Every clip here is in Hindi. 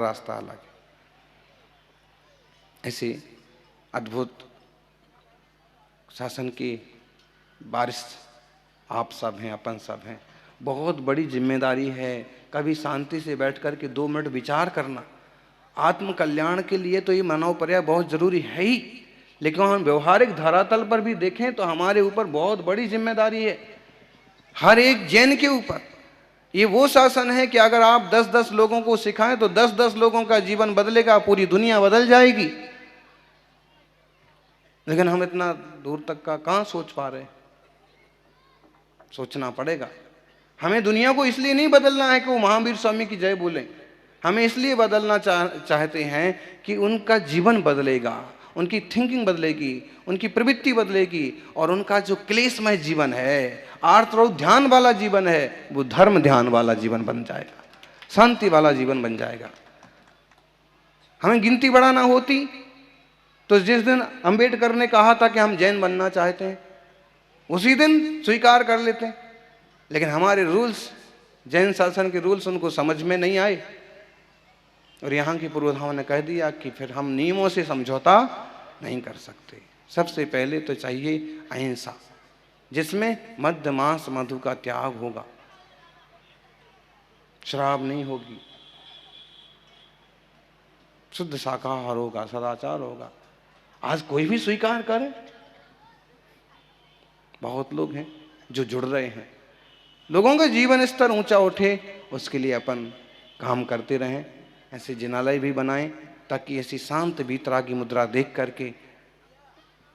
रास्ता अलग है। ऐसे अद्भुत शासन की बारिश आप सब हैं, अपन सब हैं। बहुत बड़ी जिम्मेदारी है कभी शांति से बैठ कर के 2 मिनट विचार करना। आत्म कल्याण के लिए तो ये मनोपर्याय बहुत जरूरी है ही, लेकिन हम व्यवहारिक धरातल पर भी देखें तो हमारे ऊपर बहुत बड़ी जिम्मेदारी है, हर एक जैन के ऊपर। ये वो शासन है कि अगर आप 10-10 लोगों को सिखाएं तो 10-10 लोगों का जीवन बदलेगा, पूरी दुनिया बदल जाएगी। लेकिन हम इतना दूर तक का कहां सोच पा रहे हैं? सोचना पड़ेगा। हमें दुनिया को इसलिए नहीं बदलना है कि वो महावीर स्वामी की जय बोलें, हमें इसलिए बदलना चाहते हैं कि उनका जीवन बदलेगा, उनकी थिंकिंग बदलेगी, उनकी प्रवृत्ति बदलेगी, और उनका जो क्लेशमय जीवन है, आर्त और ध्यान वाला जीवन है, वो धर्म ध्यान वाला जीवन बन जाएगा, शांति वाला जीवन बन जाएगा। हमें गिनती बढ़ाना होती तो जिस दिन अंबेडकर ने कहा था कि हम जैन बनना चाहते हैं, उसी दिन स्वीकार कर लेते हैं। लेकिन हमारे रूल्स, जैन शासन के रूल्स उनको समझ में नहीं आए, और यहाँ की पुरोधाओं ने कह दिया कि फिर हम नियमों से समझौता नहीं कर सकते। सबसे पहले तो चाहिए अहिंसा, जिसमें मद्य मांस मधु का त्याग होगा, शराब नहीं होगी, शुद्ध शाकाहार होगा, सदाचार होगा। आज कोई भी स्वीकार करे? बहुत लोग हैं जो जुड़ रहे हैं। लोगों का जीवन स्तर ऊंचा उठे, उसके लिए अपन काम करते रहें। ऐसे जिनालय भी बनाएं ताकि ऐसी शांत वीतरागी मुद्रा देख करके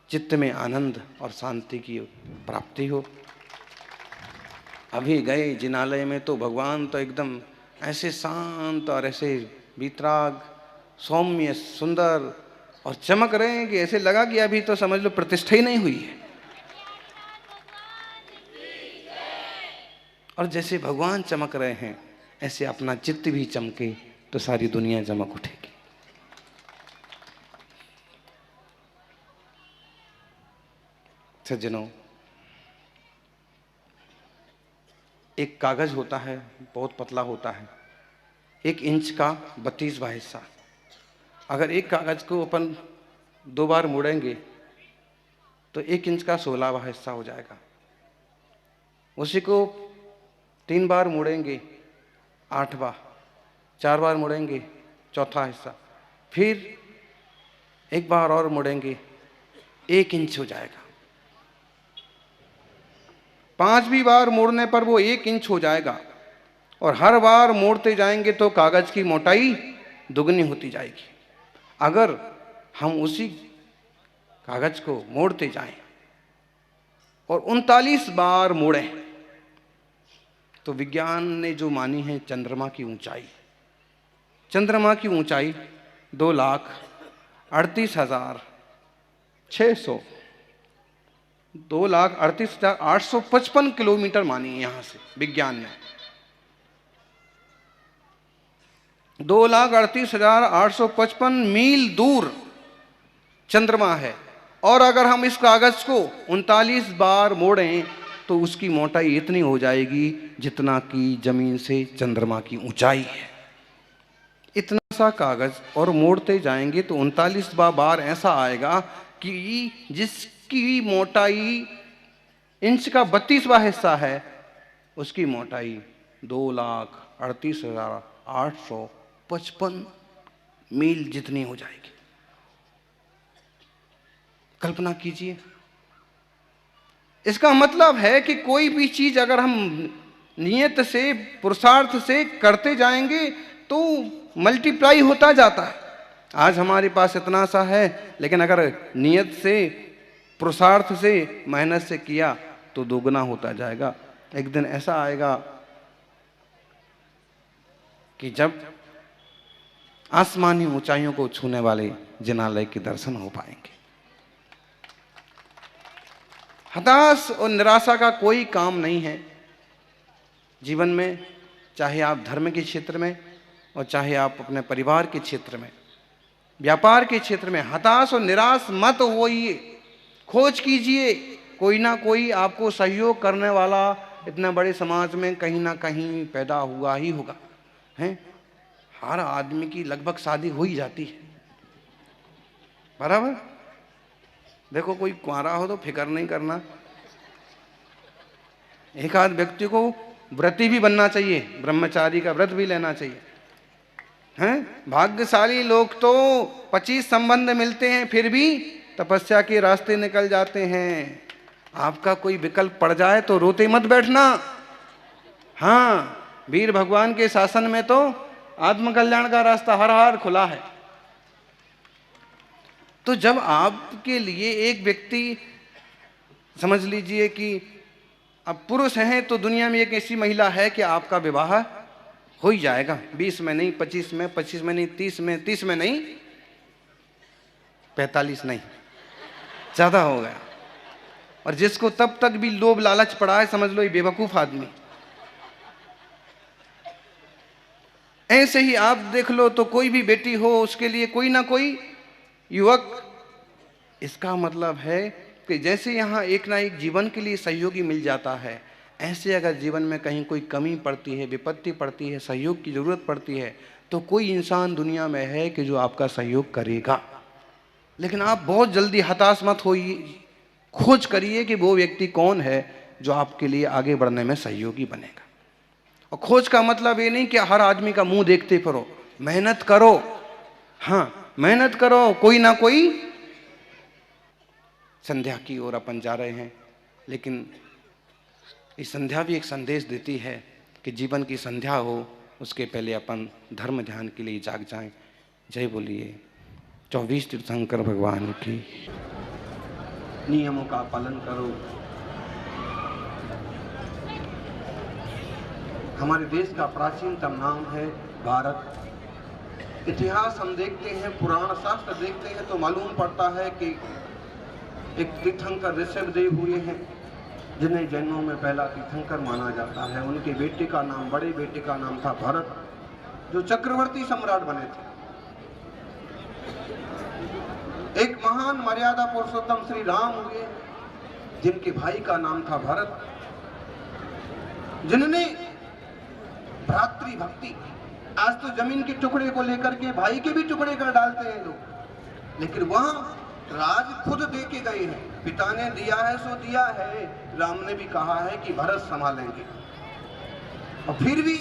चित्त में आनंद और शांति की प्राप्ति हो। अभी गए जिनालय में तो भगवान तो एकदम ऐसे शांत और ऐसे वीतराग, सौम्य, सुंदर और चमक रहे हैं कि ऐसे लगा कि अभी तो समझ लो प्रतिष्ठा ही नहीं हुई है। और जैसे भगवान चमक रहे हैं, ऐसे अपना चित्त भी चमके तो सारी दुनिया चमक उठेगी। सज्जनों, एक कागज होता है, बहुत पतला होता है, 1 इंच का 32वां हिस्सा। अगर एक कागज को अपन 2 बार मोड़ेंगे तो 1 इंच का 16वां हिस्सा हो जाएगा। उसी को 3 बार मोड़ेंगे 8वां, 4 बार मोड़ेंगे 4था हिस्सा, फिर 1 बार और मोड़ेंगे 1 इंच हो जाएगा। 5वीं बार मोड़ने पर वो 1 इंच हो जाएगा, और हर बार मोड़ते जाएंगे तो कागज की मोटाई दुगनी होती जाएगी। अगर हम उसी कागज को मोड़ते जाएं और 39 बार मोड़ें तो विज्ञान ने जो मानी है चंद्रमा की ऊंचाई, चंद्रमा की ऊंचाई 2,38,600 2,38,855 किलोमीटर मानी है यहां से विज्ञान ने। 2,38,855 मील दूर चंद्रमा है, और अगर हम इस कागज को 39 बार मोड़ें तो उसकी मोटाई इतनी हो जाएगी जितना कि जमीन से चंद्रमा की ऊंचाई है। इतना सा कागज और मोड़ते जाएंगे तो 39वां बार ऐसा आएगा कि जिसकी मोटाई इंच का 32वां हिस्सा है, उसकी मोटाई 2,38,855 मील जितनी हो जाएगी। कल्पना कीजिए। इसका मतलब है कि कोई भी चीज अगर हम नियत से, पुरुषार्थ से करते जाएंगे तो मल्टीप्लाई होता जाता है। आज हमारे पास इतना सा है, लेकिन अगर नियत से, पुरुषार्थ से, मेहनत से किया तो दोगुना होता जाएगा। एक दिन ऐसा आएगा कि जब आसमानी ऊंचाइयों को छूने वाले जिनालय के दर्शन हो पाएंगे। हताश और निराशा का कोई काम नहीं है जीवन में, चाहे आप धर्म के क्षेत्र में और चाहे आप अपने परिवार के क्षेत्र में, व्यापार के क्षेत्र में। हताश और निराश मत होइए, खोज कीजिए, कोई ना कोई आपको सहयोग करने वाला इतने बड़े समाज में कहीं ना कहीं पैदा हुआ ही होगा, हैं? हर आदमी की लगभग शादी हो ही जाती है, बराबर। देखो कोई कुंवारा हो तो फिक्र नहीं करना, एक आध व्यक्ति को व्रती भी बनना चाहिए, ब्रह्मचारी का व्रत भी लेना चाहिए, हैं। भाग्यशाली लोग तो 25 संबंध मिलते हैं फिर भी तपस्या के रास्ते निकल जाते हैं। आपका कोई विकल्प पड़ जाए तो रोते मत बैठना। हाँ, वीर भगवान के शासन में तो आत्मकल्याण का रास्ता हर हार खुला है। तो जब आपके लिए एक व्यक्ति, समझ लीजिए कि अब पुरुष हैं तो दुनिया में एक ऐसी महिला है कि आपका विवाह हो ही जाएगा, 20 में नहीं, 25 में, 25 में नहीं, 30 में, 30 में नहीं, 45 नहीं, ज्यादा हो गया। और जिसको तब तक भी लोभ लालच पड़ा है, समझ लो ये बेवकूफ आदमी। ऐसे ही आप देख लो तो कोई भी बेटी हो, उसके लिए कोई ना कोई युवक, इसका मतलब है कि जैसे यहाँ एक ना एक जीवन के लिए सहयोगी मिल जाता है, ऐसे अगर जीवन में कहीं कोई कमी पड़ती है, विपत्ति पड़ती है, सहयोग की जरूरत पड़ती है, तो कोई इंसान दुनिया में है कि जो आपका सहयोग करेगा। लेकिन आप बहुत जल्दी हताश मत होइए, खोज करिए कि वो व्यक्ति कौन है जो आपके लिए आगे बढ़ने में सहयोगी बनेगा। और खोज का मतलब ये नहीं कि हर आदमी का मुंह देखते फिरो, मेहनत करो। हाँ, मेहनत करो, कोई ना कोई। संध्या की ओर अपन जा रहे हैं, लेकिन इस संध्या भी एक संदेश देती है कि जीवन की संध्या हो उसके पहले अपन धर्म ध्यान के लिए जाग जाएं। जय बोलिए 24 तीर्थंकर भगवान की। नियमों का पालन करो। हमारे देश का प्राचीनतम नाम है भारत। इतिहास हम देखते हैं, पुराण शास्त्र देखते हैं तो मालूम पड़ता है कि एक तीर्थंकर ऋषभदेव हुए हैं, जिन्हें जैनों में पहला तीर्थंकर माना जाता है। उनके बेटे का नाम, बड़े बेटे का नाम था भरत, जो चक्रवर्ती सम्राट बने थे। एक महान मर्यादा पुरुषोत्तम श्री राम हुए, जिनके भाई का नाम था भरत, जिन्होंने भ्रातृ भक्ति। आज तो जमीन के टुकड़े को लेकर के भाई के भी टुकड़े कर डालते हैं लोग, लेकिन वहां राज खुद दे के गए हैं। पिता ने दिया है सो दिया है, राम ने भी कहा है कि भरत संभालेंगे, और फिर भी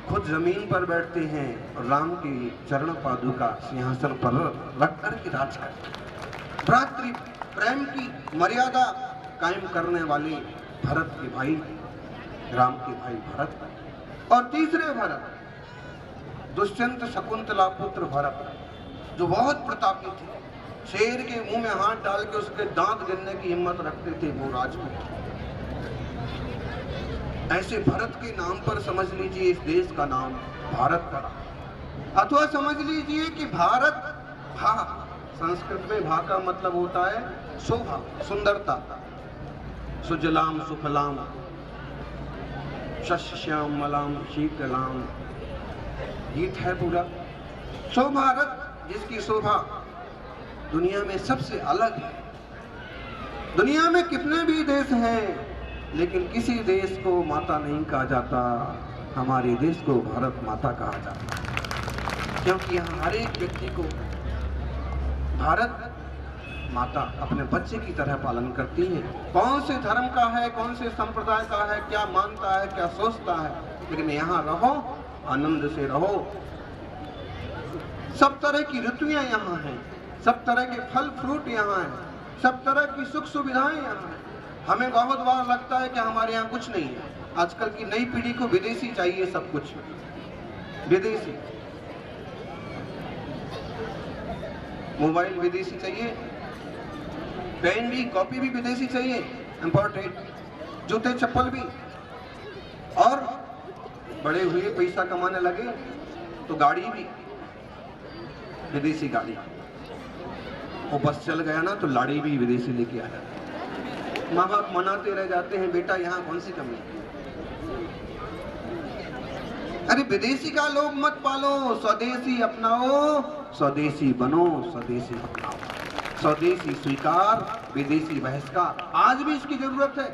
खुद जमीन पर बैठते हैं और राम के चरण पादुका सिंहासन पर रख कर के राज करते। भ्रातृ प्रेम की मर्यादा कायम करने वाले भरत के भाई, राम के भाई भरत। और तीसरे भरत, दुष्यंत शकुंतला पुत्र भरत, जो बहुत प्रतापी थे, शेर के मुंह में हाथ डाल के उसके दांत गिरने की हिम्मत रखते थे वो राजपूत। ऐसे भरत के नाम पर समझ लीजिए इस देश का नाम भारत पड़ा, अथवा समझ लीजिए कि भारत, भा संस्कृत में भा का मतलब होता है शोभा, सुंदरता। सुजलाम सुफलाम शस्यश्याम मलाम शीतलाम, गीत है पूरा। सो भारत, जिसकी शोभा दुनिया में सबसे अलग है। दुनिया में कितने भी देश हैं, लेकिन किसी देश को माता नहीं कहा जाता, हमारे देश को भारत माता कहा जाता है, क्योंकि यहाँ हर एक व्यक्ति को भारत माता अपने बच्चे की तरह पालन करती है। कौन से धर्म का है, कौन से संप्रदाय का है, क्या मानता है, क्या सोचता है, लेकिन यहाँ रहो, आनंद से रहो। सब तरह की ऋतुएं यहाँ हैं, सब तरह के फल फ्रूट यहाँ हैं, सब तरह की सुख सुविधाएं यहाँ हैं। हमें बहुत बार लगता है कि हमारे यहाँ कुछ नहीं है। आजकल की नई पीढ़ी को विदेशी चाहिए, सब कुछ विदेशी, मोबाइल विदेशी चाहिए, पेन भी, कॉपी भी विदेशी चाहिए, इंपोर्टेड, जूते चप्पल भी। और बड़े हुए पैसा कमाने लगे तो गाड़ी भी विदेशी गाड़ी, वो बस चल गया ना तो लाड़ी भी विदेशी लेके आया। माँ बाप मनाते रह जाते हैं, बेटा यहाँ कौन सी कमी है। अरे विदेशी का लोग मत पालो, स्वदेशी अपनाओ, स्वदेशी बनो, स्वदेशी अपनाओ। स्वदेशी स्वीकार, विदेशी बहिष्कार। आज भी इसकी जरूरत है।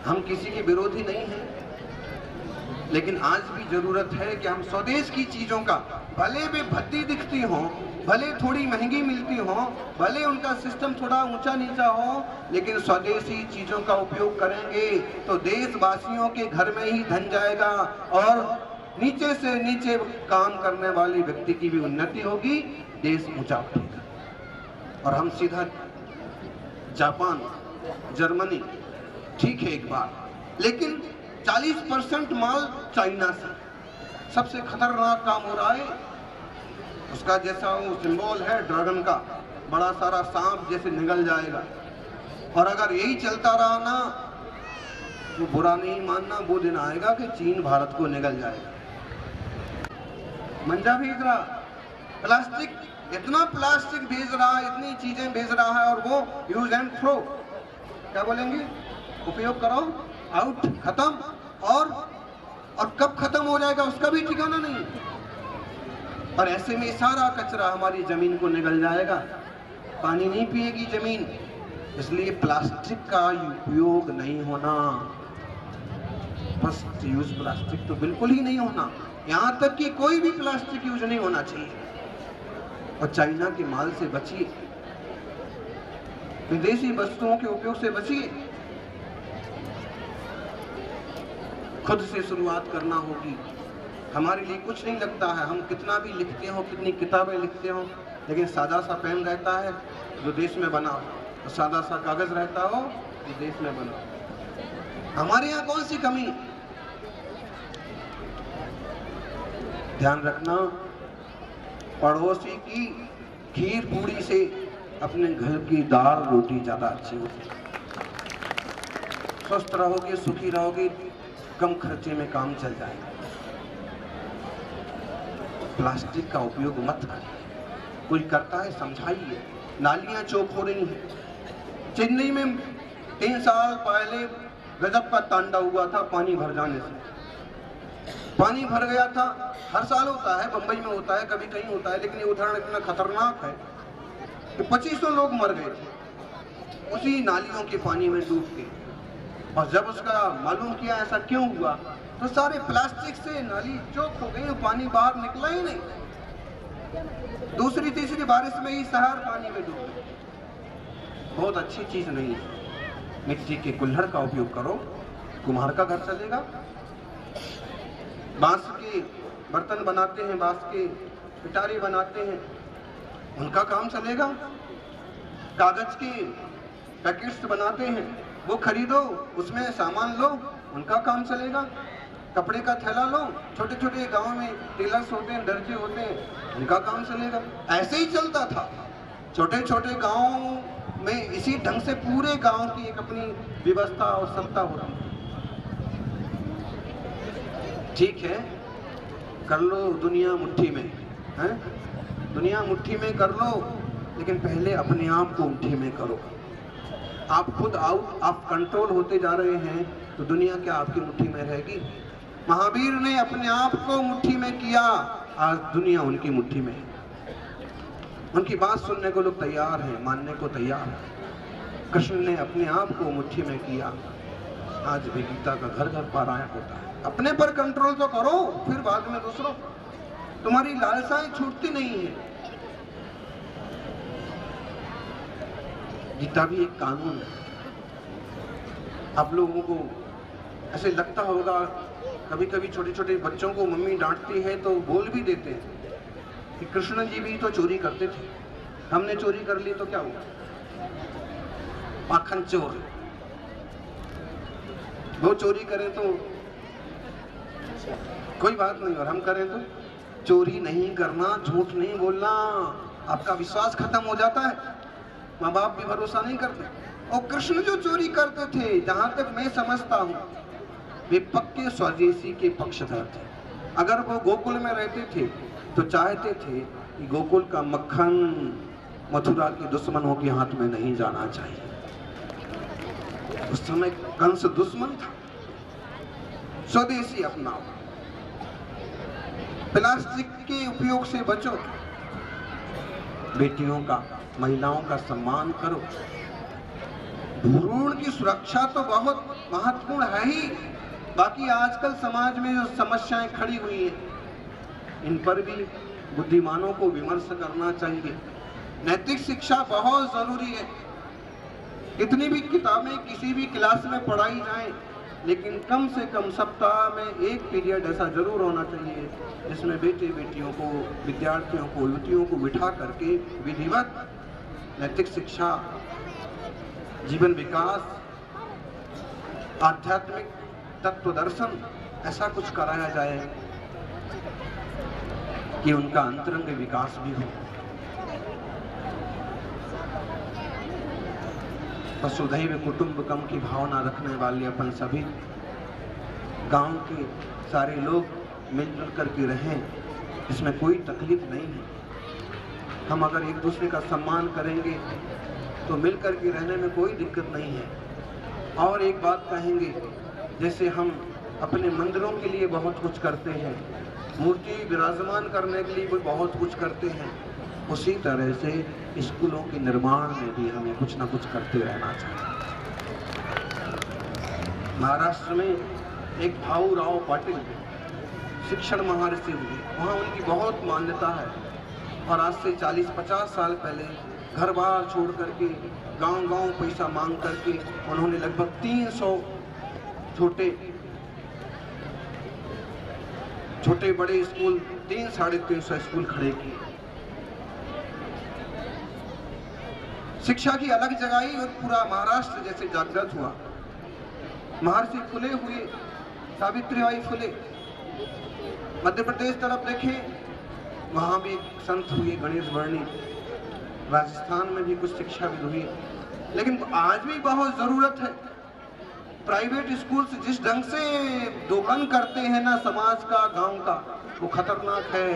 हम किसी के विरोधी नहीं हैं, लेकिन आज भी जरूरत है कि हम स्वदेश की चीजों का, भले वे भद्दी दिखती हों, भले थोड़ी महंगी मिलती हों, भले उनका सिस्टम थोड़ा ऊंचा नीचा हो, लेकिन स्वदेशी चीजों का उपयोग करेंगे तो देशवासियों के घर में ही धन जाएगा और नीचे से नीचे काम करने वाले व्यक्ति की भी उन्नति होगी, देश ऊंचा उठेगा। और हम सीधा जापान, जर्मनी, ठीक है एक बार, लेकिन 40% माल चाइना से। सबसे खतरनाक काम हो रहा है, उसका जैसा वो सिंबल है ड्रैगन का, बड़ा सारा सांप जैसे निगल जाएगा। और अगर यही चलता रहा ना तो बुरा नहीं मानना, वो दिन आएगा कि चीन भारत को निगल जाएगा। मंजा भेज रहा, प्लास्टिक, इतना प्लास्टिक भेज रहा है, इतनी चीजें भेज रहा है, और वो यूज एंड थ्रो, क्या बोलेंगे, उपयोग करो, आउट, खत्म। और कब खत्म हो जाएगा उसका भी ठिकाना नहीं। और ऐसे में सारा कचरा हमारी जमीन को निगल जाएगा, पानी नहीं पिएगी जमीन। इसलिए प्लास्टिक का उपयोग नहीं होना, फर्स्ट यूज प्लास्टिक तो बिल्कुल ही नहीं होना, यहां तक कि कोई भी प्लास्टिक यूज नहीं होना चाहिए। और चाइना के माल से बचिए, विदेशी वस्तुओं के उपयोग से बचिए। खुद से शुरुआत करना होगी। हमारे लिए कुछ नहीं लगता है, हम कितना भी लिखते हो, कितनी किताबें लिखते हो, लेकिन सादा सा पेन रहता है जो देश में बना हो, और सादा सा कागज रहता हो जो देश में बना हो। हमारे यहाँ कौन सी कमी? ध्यान रखना, पड़ोसी की खीर पूड़ी से अपने घर की दाल रोटी ज्यादा अच्छी होती है। स्वस्थ रहोगे, सुखी रहोगे, कम खर्चे में काम चल जाएगा। प्लास्टिक का उपयोग मत करिए, कोई करता है समझाइए। नालियां चौक हो रही हैं। चेन्नई में 3 साल पहले गजब का तांडव हुआ था पानी भर जाने से। पानी भर गया था, हर साल होता है, बंबई में होता है, कभी कहीं होता है, लेकिन ये उदाहरण इतना खतरनाक है कि 2500 लोग मर गए थे उसी नालियों के पानी में डूब के। और जब उसका मालूम किया ऐसा क्यों हुआ, तो सारे प्लास्टिक से नाली चौक हो गई, पानी बाहर निकला ही नहीं। दूसरी तीसरी बारिश में ही शहर पानी में डूब गए। बहुत अच्छी चीज नहीं है। मिट्टी के कुल्हड़ का उपयोग करो, कुम्हार का घर चलेगा। बांस के बर्तन बनाते हैं, बांस के पिटारी बनाते हैं, उनका काम चलेगा। कागज के पैकेट्स बनाते हैं, वो खरीदो, उसमें सामान लो, उनका काम चलेगा। कपड़े का थैला लो, छोटे छोटे गांव में टेलर्स होते हैं, दर्जी होते हैं, उनका काम चलेगा। ऐसे ही चलता था, छोटे छोटे गांव में इसी ढंग से पूरे गांव की एक अपनी व्यवस्था और सत्ता होती। ठीक है, कर लो दुनिया मुट्ठी में, है? दुनिया मुट्ठी में कर लो, लेकिन पहले अपने आप को मुट्ठी में करो। आप खुद आउट ऑफ कंट्रोल होते जा रहे हैं तो दुनिया क्या आपकी मुट्ठी में रहेगी? महावीर ने अपने आप को मुट्ठी में किया, आज दुनिया उनकी मुट्ठी में है। उनकी बात सुनने को लोग तैयार हैं, मानने को तैयार हैं। कृष्ण ने अपने आप को मुट्ठी में किया, आज भी गीता का घर घर पारायण होता है। अपने पर कंट्रोल तो करो, फिर बाद में दूसरों। तुम्हारी लालसाएं छूटती नहीं है। गीता भी एक कानून है। आप लोगों को ऐसे लगता होगा, कभी कभी छोटे छोटे बच्चों को मम्मी डांटती है तो बोल भी देते हैं कि कृष्ण जी भी तो चोरी करते थे, हमने चोरी कर ली तो क्या हुआ? माखन चोर। वो चोरी करें तो कोई बात नहीं, और हम करें तो चोरी नहीं करना, झूठ नहीं बोलना। आपका विश्वास खत्म हो जाता है, माँ बाप भी भरोसा नहीं करते। और कृष्ण जो चोरी करते थे, जहां तक मैं समझता हूं, वे पक्के स्वदेशी के पक्षधर थे। अगर वो गोकुल में रहते थे तो चाहते थे कि गोकुल का मक्खन मथुरा के दुश्मनों के हाथ में नहीं जाना चाहिए। उस समय कंस दुश्मन था। स्वदेशी अपनाओ, प्लास्टिक के उपयोग से बचो, बेटियों का, महिलाओं का सम्मान करो। भ्रूण की सुरक्षा तो बहुत महत्वपूर्ण है ही, बाकी आजकल समाज में जो समस्याएं खड़ी हुई हैं, इन पर भी बुद्धिमानों को विमर्श करना चाहिए। नैतिक शिक्षा बहुत जरूरी है। कितनी भी किताबें किसी भी क्लास में पढ़ाई जाएं, लेकिन कम से कम सप्ताह में एक पीरियड ऐसा जरूर होना चाहिए जिसमें बेटे बेटियों को, विद्यार्थियों को, युवतियों को बिठा करके विधिवत नैतिक शिक्षा, जीवन विकास, आध्यात्मिक तत्व दर्शन ऐसा कुछ कराया जाए कि उनका अंतरंग विकास भी हो। वसुधैव कुटुंबकम की भावना रखने वाले अपन सभी गांव के सारे लोग मिलजुल करके रहें, इसमें कोई तकलीफ नहीं है। हम अगर एक दूसरे का सम्मान करेंगे तो मिल करके रहने में कोई दिक्कत नहीं है। और एक बात कहेंगे, जैसे हम अपने मंदिरों के लिए बहुत कुछ करते हैं, मूर्ति विराजमान करने के लिए भी बहुत कुछ करते हैं, उसी तरह से स्कूलों के निर्माण में भी हमें कुछ ना कुछ करते रहना चाहिए। महाराष्ट्र में एक भाऊराव पाटिल शिक्षण महर्षि हुए, वहाँ उनकी बहुत मान्यता है। और आज से 40-50 साल पहले घर बार छोड़ करके गांव-गांव पैसा मांग करके उन्होंने लगभग 300 छोटे बड़े स्कूल, 300-350 स्कूल खड़े किए। शिक्षा की अलग जगाई और पूरा महाराष्ट्र जैसे जागृत हुआ। महर्षि फुले हुए, सावित्रीबाई फुले। मध्य प्रदेश तरफ देखें, वहां भी संत हुए, गणेश वर्णी। राजस्थान में भी कुछ शिक्षाविद हुए, लेकिन आज भी बहुत जरूरत है। प्राइवेट स्कूल से जिस ढंग से दोहन करते हैं ना समाज का, गांव का, वो खतरनाक है।